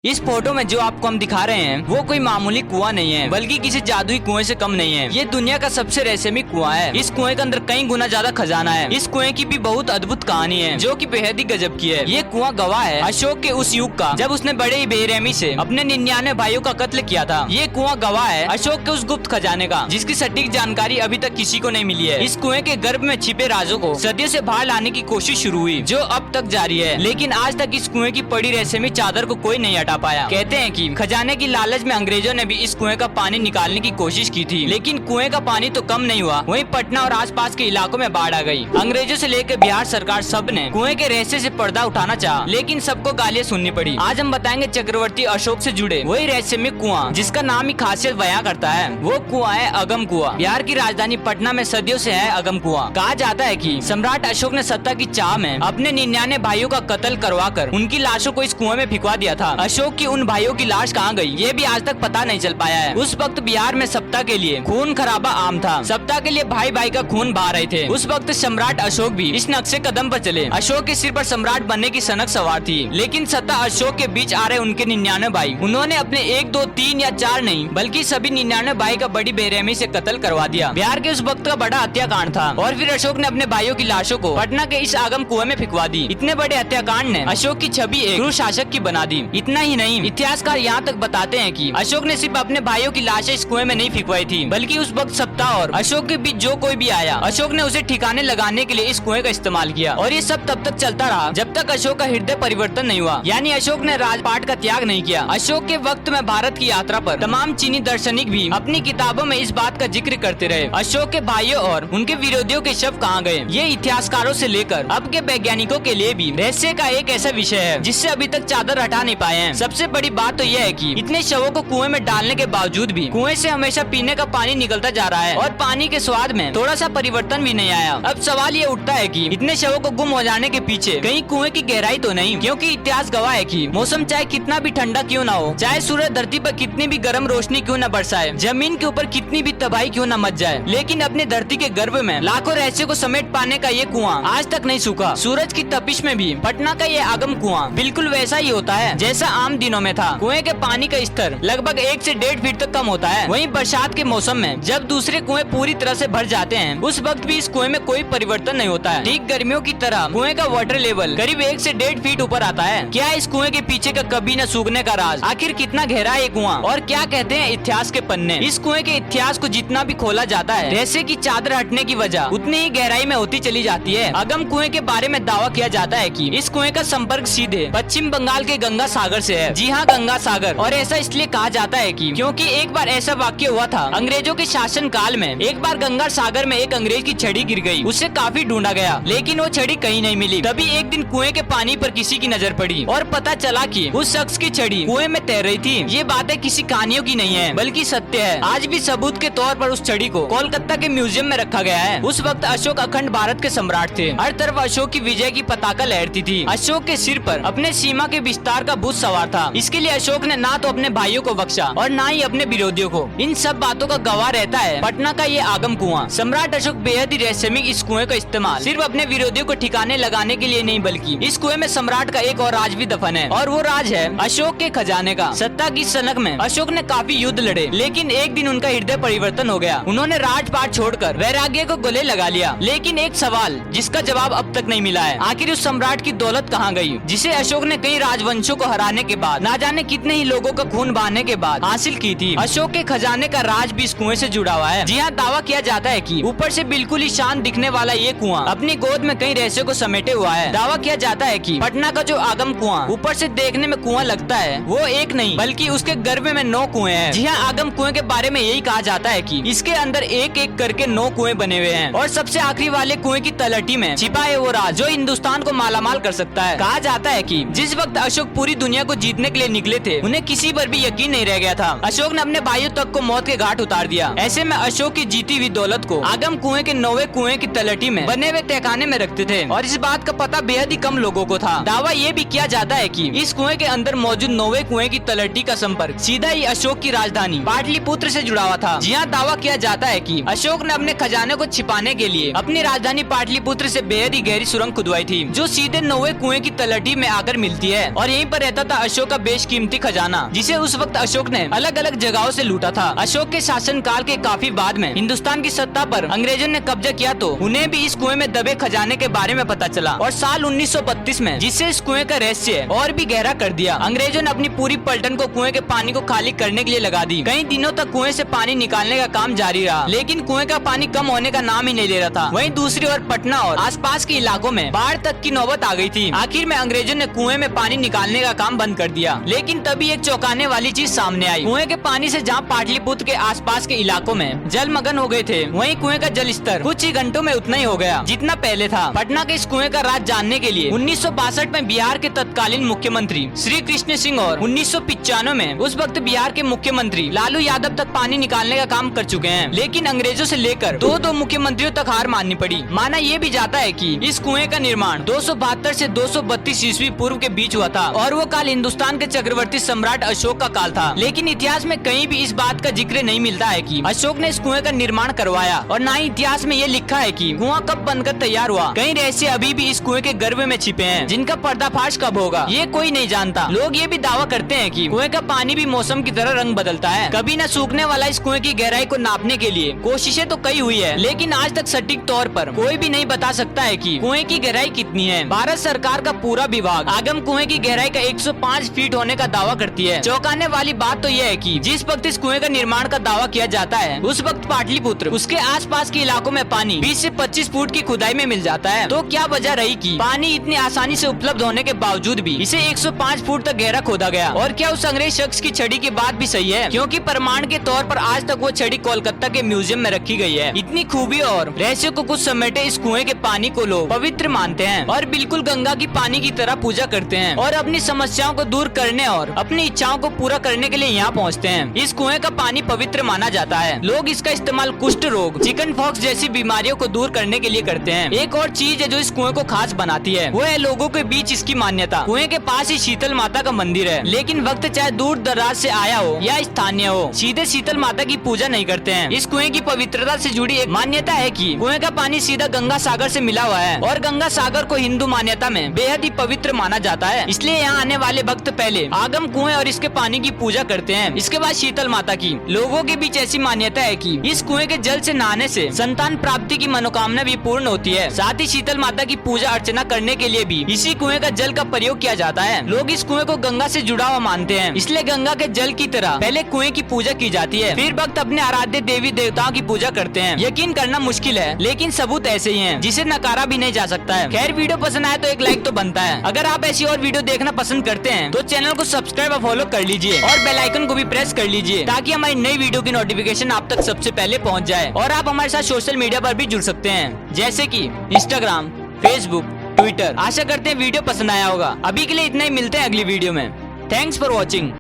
इस फोटो में जो आपको हम दिखा रहे हैं वो कोई मामूली कुआं नहीं है, बल्कि किसी जादुई कुएं से कम नहीं है। ये दुनिया का सबसे रहस्यमयी कुआं है। इस कुएं के अंदर कई गुना ज्यादा खजाना है। इस कुएं की भी बहुत अद्भुत कहानी है जो कि बेहद ही गजब की है। ये कुआं गवाह है अशोक के उस युग का जब उसने बड़े ही बेरहमी से अपने 99 भाइयों का कत्ल किया था। ये कुआं गवाह है अशोक के उस गुप्त खजाने का जिसकी सटीक जानकारी अभी तक किसी को नहीं मिली है। इस कुएं के गर्भ में छिपे राजों को सदियों से बाहर लाने की कोशिश शुरू हुई जो अब तक जारी है, लेकिन आज तक इस कुएं की पड़ी रहस्यमयी चादर को कोई नहीं हटा पाया। कहते हैं कि खजाने की लालच में अंग्रेजों ने भी इस कुएं का पानी निकालने की कोशिश की थी, लेकिन कुएं का पानी तो कम नहीं हुआ, वहीं पटना और आसपास के इलाकों में बाढ़ आ गई। अंग्रेजों से लेकर बिहार सरकार सब ने कुएं के रहस्य से पर्दा उठाना चाहा, लेकिन सबको गालियां सुननी पड़ी। आज हम बताएंगे चक्रवर्ती अशोक से जुड़े वही रहस्यमय कुआं जिसका नाम ही खासियत बयां करता है। वो कुआं है अगम कुआं। बिहार की राजधानी पटना में सदियों से है अगम कुआं। कहा जाता है कि सम्राट अशोक ने सत्ता की चाह में अपने 99 भाइयों का कत्ल करवा कर उनकी लाशों को इस कुएं में फिकवा दिया था। अशोक की उन भाइयों की लाश कहाँ गई ये भी आज तक पता नहीं चल पाया है। उस वक्त बिहार में सप्ताह के लिए खून खराबा आम था। सप्ताह के लिए भाई भाई का खून बहा रहे थे। उस वक्त सम्राट अशोक भी इस नक्शे कदम पर चले। अशोक के सिर पर सम्राट बनने की सनक सवार थी, लेकिन सत्ता अशोक के बीच आ रहे उनके 99 भाई, उन्होंने अपने 1 2 3 या 4 नहीं बल्कि सभी 99 भाई का बड़ी बेरहमी से कत्ल करवा दिया। बिहार के उस वक्त का बड़ा हत्याकांड था और फिर अशोक ने अपने भाइयों की लाशों को पटना के इस आगम कुएं में फिकवा दी। इतने बड़े हत्याकांड ने अशोक की छवि एक क्रूर शासक की बना दी। इतना ही नहीं, इतिहासकार यहाँ तक बताते हैं कि अशोक ने सिर्फ अपने भाइयों की लाशें इस कुएं में नहीं फिकवाई थी, बल्कि उस वक्त सत्ता और अशोक के बीच जो कोई भी आया, अशोक ने उसे ठिकाने लगाने के लिए इस कुएं का इस्तेमाल किया। और ये सब तब तक चलता रहा जब तक अशोक का हृदय परिवर्तन नहीं हुआ, यानी अशोक ने राजपाट का त्याग नहीं किया। अशोक के वक्त में भारत की यात्रा पर तमाम चीनी दार्शनिक भी अपनी किताबों में इस बात का जिक्र करते रहे। अशोक के भाइयों और उनके विरोधियों के शव कहाँ गए, ये इतिहासकारों से लेकर अब के वैज्ञानिकों के लिए भी रहस्य का एक ऐसा विषय है जिससे अभी तक चादर हटा नहीं पाए हैं। सबसे बड़ी बात तो यह है कि इतने शवों को कुएं में डालने के बावजूद भी कुएं से हमेशा पीने का पानी निकलता जा रहा है और पानी के स्वाद में थोड़ा सा परिवर्तन भी नहीं आया। अब सवाल ये उठता है कि इतने शवों को गुम हो जाने के पीछे कहीं कुएं की गहराई तो नहीं, क्योंकि इतिहास गवाह है कि मौसम चाहे कितना भी ठंडा क्यों ना हो, चाहे सूरज धरती पर कितनी भी गर्म रोशनी क्यों न बरसाए, जमीन के ऊपर कितनी भी तबाही क्यों न मच जाए, लेकिन अपनी धरती के गर्भ में लाखों रहस्य को समेट पाने का ये कुआं आज तक नहीं सूखा। सूरज की तपिश में भी पटना का ये आगम कुआं बिल्कुल वैसा ही होता है जैसा आम दिनों में था। कुएं के पानी का स्तर लगभग 1 से 1.5 फीट तक कम होता है। वहीं बरसात के मौसम में जब दूसरे कुएं पूरी तरह से भर जाते हैं, उस वक्त भी इस कुएं में कोई परिवर्तन नहीं होता है। ठीक गर्मियों की तरह कुएं का वाटर लेवल करीब 1 से 1.5 फीट ऊपर आता है। क्या इस कुएं के पीछे का कभी न सूखने का राज? आखिर कितना गहरा है ये कुआं और क्या कहते हैं इतिहास के पन्ने? इस कुएं के इतिहास को जितना भी खोला जाता है, रहस्य की चादर हटने की वजह उतनी ही गहराई में होती चली जाती है। अगम कुएं के बारे में दावा किया जाता है कि इस कुएं का संपर्क सीधे पश्चिम बंगाल के गंगा सागर से है। जी हाँ, गंगा सागर। और ऐसा इसलिए कहा जाता है कि क्योंकि एक बार ऐसा वाक्य हुआ था, अंग्रेजों के शासन काल में एक बार गंगा सागर में एक अंग्रेज की छड़ी गिर गई। उसे काफी ढूंढा गया, लेकिन वो छड़ी कहीं नहीं मिली। तभी एक दिन कुएं के पानी पर किसी की नजर पड़ी और पता चला कि उस शख्स की छड़ी कुएं में तैर रही थी। ये बातें किसी कहानियों की नहीं है, बल्कि सत्य है। आज भी सबूत के तौर पर उस छड़ी को कोलकाता के म्यूजियम में रखा गया है। उस वक्त अशोक अखंड भारत के सम्राट थे। हर तरफ अशोक की विजय की पताका लहरती थी। अशोक के सिर पर अपने सीमा के विस्तार का भूत सवार था। इसके लिए अशोक ने ना तो अपने भाइयों को बख्शा और ना ही अपने विरोधियों को। इन सब बातों का गवाह रहता है पटना का ये आगम कुआं। सम्राट अशोक बेहद ही रहस्यमय इस कुएं का इस्तेमाल सिर्फ अपने विरोधियों को ठिकाने लगाने के लिए नहीं, बल्कि इस कुएं में सम्राट का एक और राज भी दफन है, और वो राज है अशोक के खजाने का। सत्ता की सनक में अशोक ने काफी युद्ध लड़े, लेकिन एक दिन उनका हृदय परिवर्तन हो गया। उन्होंने राजपाट छोड़कर वैराग्य को गले लगा लिया। लेकिन एक सवाल जिसका जवाब अब तक नहीं मिला है, आखिर उस सम्राट की दौलत कहाँ गई जिसे अशोक ने कई राजवंशों को हराने के बाद, ना जाने कितने ही लोगों का खून बहाने के बाद हासिल की थी। अशोक के खजाने का राज भी इस कुएं से जुड़ा हुआ है। जी हाँ, दावा किया जाता है कि ऊपर से बिल्कुल ही शांत दिखने वाला ये कुआं अपनी गोद में कई रहस्यों को समेटे हुआ है। दावा किया जाता है कि पटना का जो आगम कुआं ऊपर से देखने में कुआं लगता है, वो एक नहीं बल्कि उसके गर्भ में 9 कुएं हैं। जी हाँ, आगम कुएं के बारे में यही कहा जाता है कि इसके अंदर एक एक करके 9 कुएं बने हुए हैं, और सबसे आखिरी वाले कुएं की तलहटी में छिपा है वो राज जो हिंदुस्तान को मालामाल कर सकता है। कहा जाता है कि जिस वक्त अशोक पूरी दुनिया को जीतने के लिए निकले थे, उन्हें किसी पर भी यकीन नहीं रह गया था। अशोक ने अपने भाइयों तक को मौत के घाट उतार दिया। ऐसे में अशोक की जीती हुई दौलत को आगम कुएं के 9वें कुएं की तलहटी में बने हुए तहखाने में रखते थे, और इस बात का पता बेहद ही कम लोगों को था। दावा ये भी किया जाता है कि इस कुएं के अंदर मौजूद 9वें कुएं की तलहटी का संपर्क सीधा ही अशोक की राजधानी पाटलिपुत्र से जुड़ा हुआ था। जी हाँ, दावा किया जाता है कि अशोक ने अपने खजाने को छिपाने के लिए अपनी राजधानी पाटलिपुत्र से बेहद ही गहरी सुरंग खुदवाई थी। जो सीधे 9वें कुएं की तलहटी में आकर मिलती है। और यहीं पर रहता था अशोक का बेशकीमती खजाना, जिसे उस वक्त अशोक ने अलग अलग जगहों से लूटा था। अशोक के शासनकाल के काफी बाद में हिंदुस्तान की सत्ता पर अंग्रेजों ने कब्जा किया तो उन्हें भी इस कुएं में दबे खजाने के बारे में पता चला और साल 1932 में जिससे इस कुएं का रहस्य और भी गहरा कर दिया, अंग्रेजों ने अपनी पूरी पलटन को कुएं के पानी को खाली करने के लिए लगा दी। कई दिनों तक कुएं से पानी निकालने का काम जारी रहा, लेकिन कुएं का पानी कम होने का नाम ही नहीं ले रहा था। वहीं दूसरी ओर पटना और आसपास के इलाकों में बाढ़ तक की नौबत आ गई थी। आखिर में अंग्रेजों ने कुएं में पानी निकालने का काम बंद कर दिया। लेकिन तभी एक चौंकाने वाली चीज सामने आई। कुएं के पानी से जहां पाटलिपुत्र के आसपास के इलाकों में जलमग्न हो गए थे, वहीं कुएं का जल स्तर कुछ ही घंटों में उतना ही हो गया जितना पहले था। पटना के इस कुएं का राज जानने के लिए 1962 में बिहार के तत्कालीन मुख्यमंत्री श्री कृष्ण सिंह और 1995 में उस वक्त बिहार के मुख्यमंत्री लालू यादव तक पानी निकालने का काम कर चुके हैं। लेकिन अंग्रेजों से लेकर दो मुख्यमंत्रियों तक हार माननी पड़ी। माना ये भी जाता है कि इस कुएं का निर्माण 272 से 232 ईस्वी पूर्व के बीच हुआ था और वो काल हिंदुस्तान के चक्रवर्ती सम्राट अशोक का काल था। लेकिन इतिहास में कहीं भी इस बात का जिक्र नहीं मिलता है कि अशोक ने इस कुएं का निर्माण करवाया, और न ही इतिहास में ये लिखा है कि कुआं कब बनकर तैयार हुआ। कई रहस्य अभी भी इस कुएं के गर्भ में छिपे हैं, जिनका पर्दाफाश कब होगा ये कोई नहीं जानता। लोग ये भी दावा करते हैं कि कुएं का पानी भी मौसम की तरह रंग बदलता है, कभी न सूखने वाला। इस कुएं की गहराई को नापने के लिए कोशिशें तो कई हुई है, लेकिन आज तक सटीक तौर पर कोई भी नहीं बता सकता है कि कुएं की गहराई कितनी है। भारत सरकार का पूरा विभाग आगम कुएं की गहराई का 105 फीट होने का दावा करती है। चौंकाने वाली बात तो यह है कि जिस वक्त इस कुएं का निर्माण का दावा किया जाता है, उस वक्त पाटलिपुत्र उसके आसपास के इलाकों में पानी 20 से 25 फुट की खुदाई में मिल जाता है। तो क्या वजह रही कि पानी इतनी आसानी से उपलब्ध होने के बावजूद भी इसे 105 फुट तक गहरा खोदा गया? और क्या उस अंग्रेज शख्स की छड़ी की बात भी सही है? क्योंकि प्रमाण के तौर पर आज तक वो छड़ी कोलकाता के म्यूजियम में रखी गई है। इतनी खूबी और रहस्य को कुछ समेटे इस कुएं के पानी को लोग पवित्र मानते हैं और बिल्कुल गंगा की पानी की तरह पूजा करते हैं और अपनी समस्याओं को दूर करने और अपनी इच्छाओं को पूरा करने के लिए यहाँ पहुँचते हैं। इस कुएं का पानी पवित्र माना जाता है। लोग इसका इस्तेमाल कुष्ठ रोग, चिकन पॉक्स जैसी बीमारियों को दूर करने के लिए करते हैं। एक और चीज है जो इस कुएं को खास बनाती है, वो है लोगों के बीच इसकी मान्यता। कुएं के पास ही शीतल माता का मंदिर है, लेकिन वक्त चाहे दूर दराज से आया हो या स्थानीय हो, सीधे शीतल माता की पूजा नहीं करते हैं। इस कुएं की पवित्रता से जुड़ी एक मान्यता है कि कुएं का पानी सीधा गंगा सागर से मिला हुआ है और गंगा सागर को हिंदू मान्यता में बेहद ही पवित्र माना जाता है। इसलिए यहाँ आने वाले भक्त पहले आगम कुएं और इसके पानी की पूजा करते हैं, इसके बाद शीतल माता की। लोगों के बीच ऐसी मान्यता है कि इस कुएं के जल से नहाने से संतान प्राप्ति की मनोकामना भी पूर्ण होती है। साथ ही शीतल माता की पूजा अर्चना करने के लिए भी इसी कुएं का जल का प्रयोग किया जाता है। लोग इस कुएं को गंगा से जुड़ा हुआ मानते हैं, इसलिए गंगा के जल की तरह पहले कुएं की पूजा की जाती है, फिर भक्त अपने आराध्य देवी देवताओं की पूजा करते हैं। यकीन करना मुश्किल है, लेकिन सबूत ऐसे ही हैं, जिसे नकारा भी नहीं जा सकता है। खैर, वीडियो पसंद आए तो एक लाइक तो बनता है। अगर आप ऐसी और वीडियो देखना पसंद करते हैं तो चैनल को सब्सक्राइब और फॉलो कर लीजिए और बेल आइकन को भी प्रेस कर लीजिए, ताकि हमारी नई वीडियो की नोटिफिकेशन आप तक सबसे पहले पहुंच जाए। और आप हमारे साथ सोशल मीडिया पर भी जुड़ सकते हैं, जैसे कि इंस्टाग्राम, फेसबुक, ट्विटर। आशा करते हैं वीडियो पसंद आया होगा। अभी के लिए इतना ही, मिलते हैं अगली वीडियो में। Thanks for watching.